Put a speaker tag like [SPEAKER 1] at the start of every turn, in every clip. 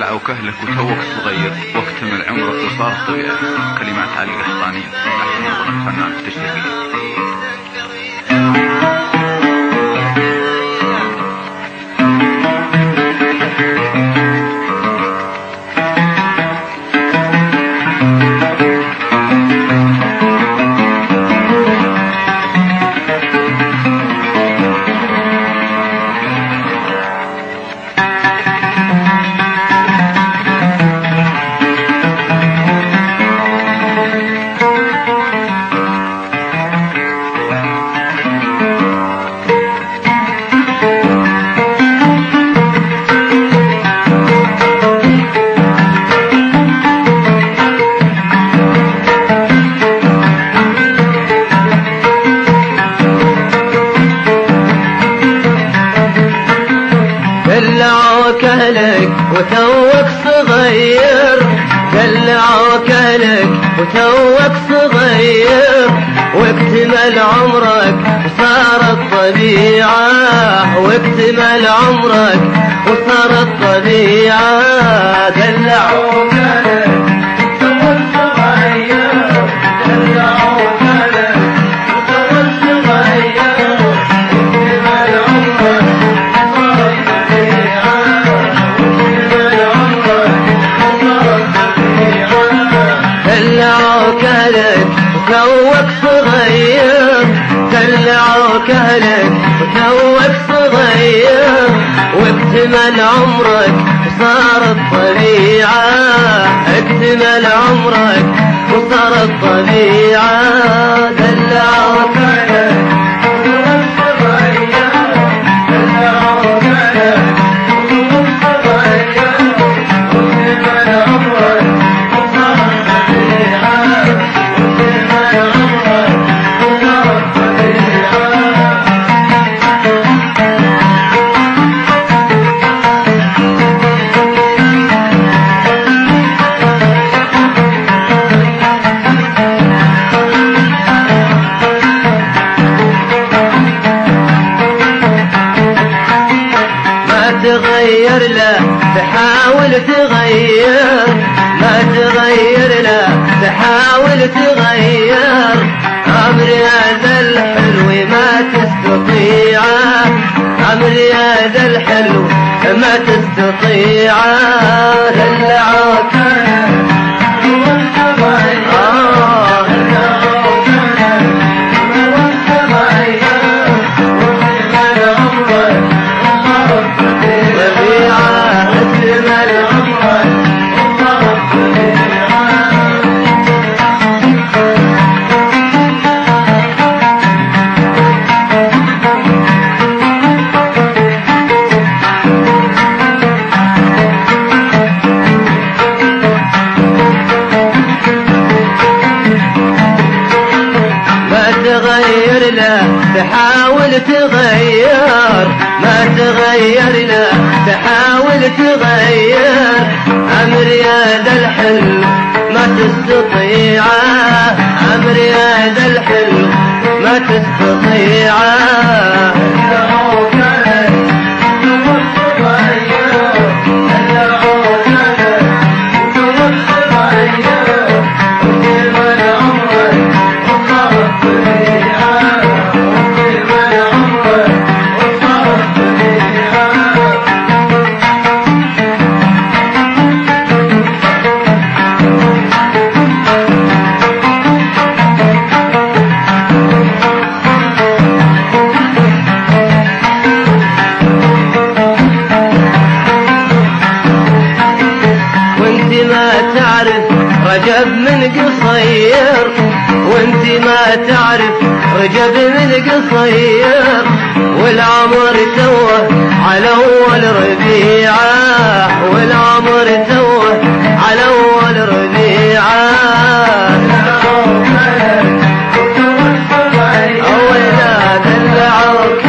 [SPEAKER 1] دلعوا كهلك وتوك صغير واكتمل عمرك وصار طبيعي. كلمات علي القحطاني لحن وغنى الفنان التشريفي.
[SPEAKER 2] دلعوك اهلك وتوك صغير، دلعوك اهلك وتوك صغير، واكتمل عمرك وصارت طبيعة، واكتمل عمرك وصارت طبيعة. دلعوك اهلك وتوك صغير، دلعوك اهلك وتوك صغير، واكتمل عمرك دلعوك اهلك وتوك صغير، دلعوك اهلك وتوك صغير، واكتمل عمرك وصارت طبيعة، اكتمل عمرك وصارت طبيعة. دلعوك اهلك وتوك صغير، دلعوك اهلك وتوك صغير، واكتمل عمرك تغير لا تحاول تغير، ما تغير لا تحاول تغير، أمري هذا الحلو ما تستطيعه، أمري هذا الحلو ما تستطيعه. دلعوك تغير لا تحاول تغير، ما تغير لا تحاول تغير، أمري هذا الحلم ما تستطيعه، أمري هذا الحلم ما تستطيعه. رجب من قصير، وانت ما تعرف رجب من قصير، والعمر توه على اول ربيعه، والعمر توه على اول ربيعه. اولا دلعوك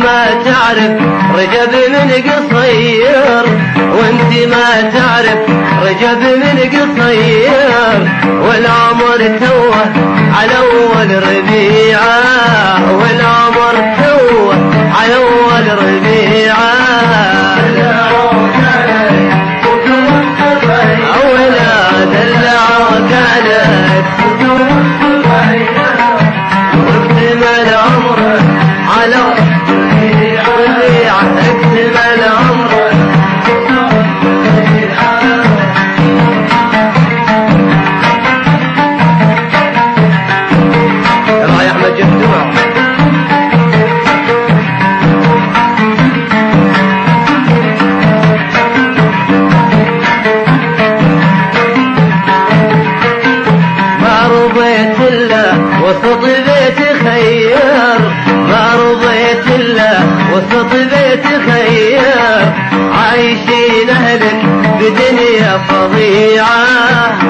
[SPEAKER 2] ما تعرف رجب من قصير، وانت ما تعرف رجب من قصير، والعمر توه على اول ربيعه، والعمر توه على اول ربيعه. اولاد العوك عليك واكتمل عمرك على ربيعه، اكتمل عمرك. يلا يا احمد جدوع. وسط بيت خير، ما رضيت الا وسط بيت خير، عايشين اهلك بدنيا فظيعة،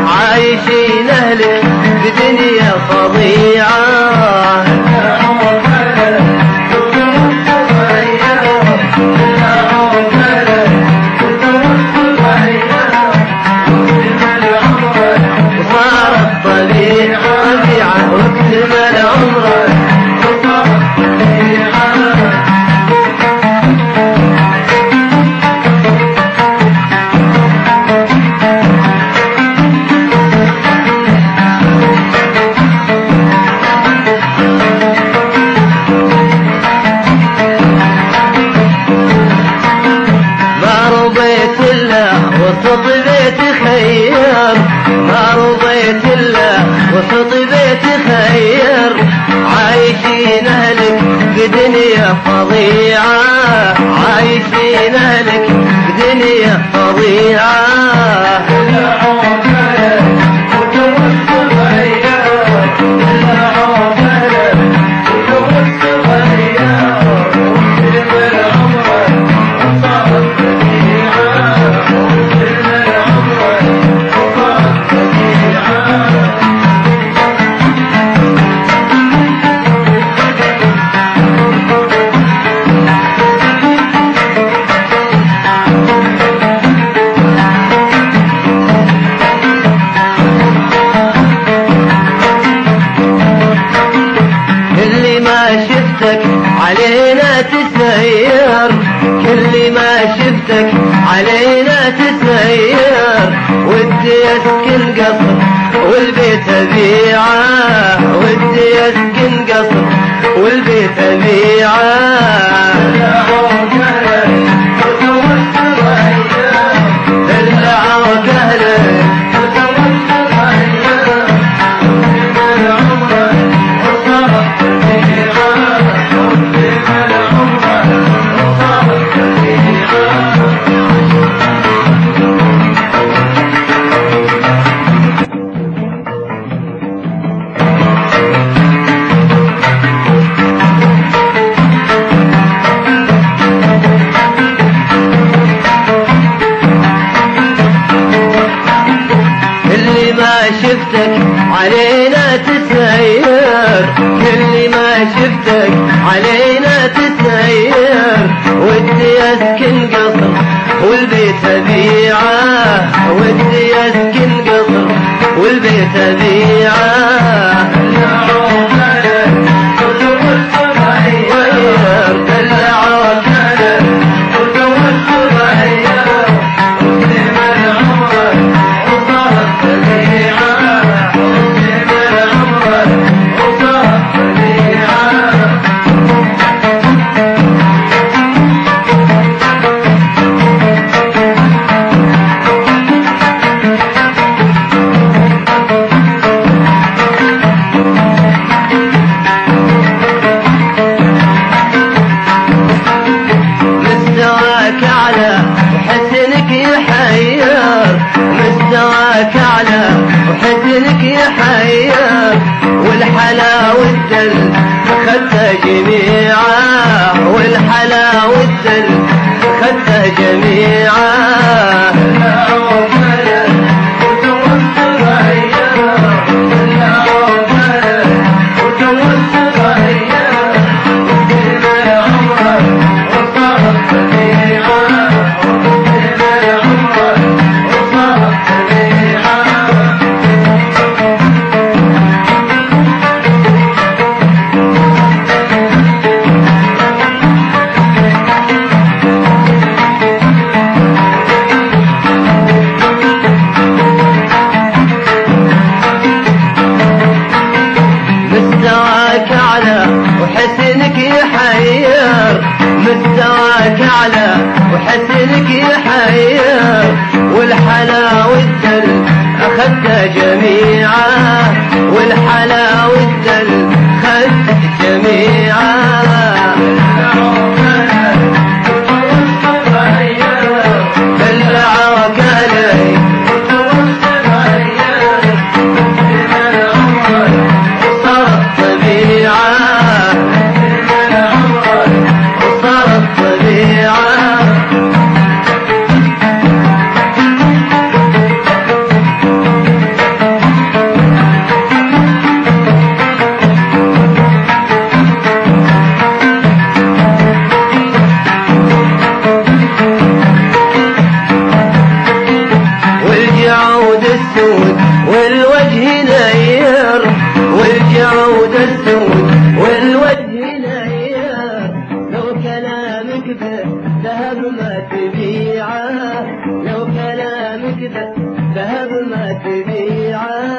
[SPEAKER 2] عايشين اهلك بدنيا فظيعة. وصارت طبيعة واكتمل عمرك. ما رضيت الا وسط بيت خير، ما رضيت الا وسط بيت خير، عايشين اهلك بدنيا فظيعة، عايشين اهلك بدنيا فظيعة. علينا تسير، كل ما شفتك علينا تسير، ودي اسكن قصر والبيت ابيعه، ودي اسكن قصر والبيت ابيعه. شفتك علينا تسير، كل ما شفتك علينا تسير، ودي اسكن قصر والبيت ابيعه، ودي اسكن قصر والبيت ابيعه. مستواك على وحسنك يحير، والحلا والدل خدها جميعا، والحلا والدل خدها جميعا. كلامك ذهب ما تبيعه، لو كلامك ذهب ما تبيعه.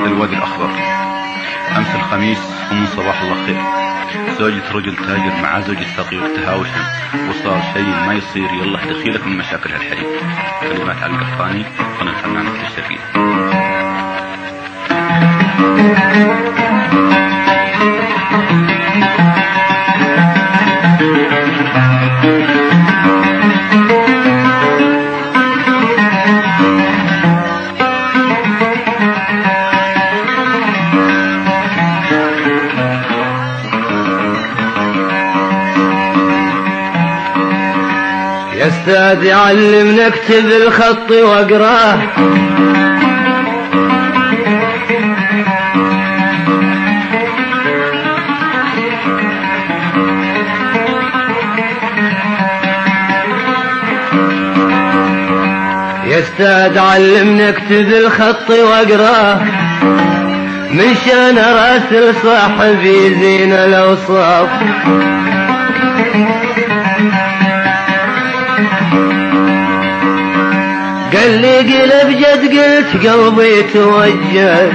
[SPEAKER 1] الوادي الأخضر. أمس الخميس ومن صباح الله خير، زوجة رجل تاجر مع زوجة فقير تهاوشا وصار شيء ما يصير، يلا دخيلك من مشاكل هالحي. كلمات علي القحطاني قناة الفنان الشرقي.
[SPEAKER 2] يا استاذ علمنا اكتب الخط واقراه، يا استاذ علمنا اكتب الخط واقراه، من شان راسل صاحبي زين الاوصاف. قال لي قلب جد قلت قلبي توجه،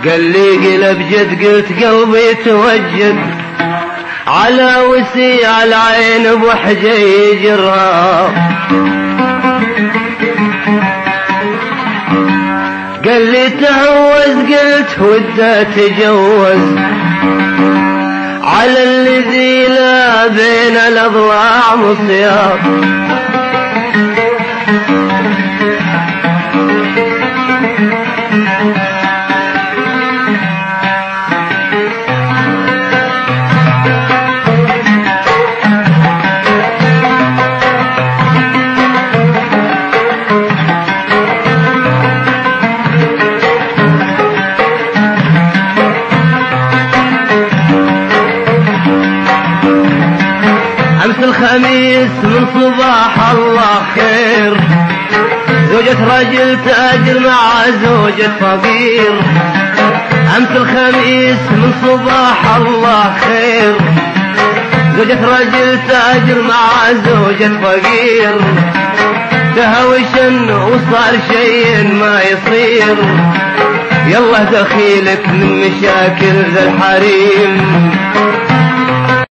[SPEAKER 2] قال لي قلب جد قلت قلبي توجه، على وسيع العين بوحجي جراب. قال لي تعوز قلت وده تجوز، على الذي لا بين الأضلاع مصياب. الخميس من صباح الله خير، زوجة رجل تاجر مع زوجة فقير. أمس الخميس من صباح الله خير، زوجة رجل تاجر مع زوجة فقير، تهاوشن وصار شيء ما يصير، يلا دخيلك من مشاكل ذا الحريم.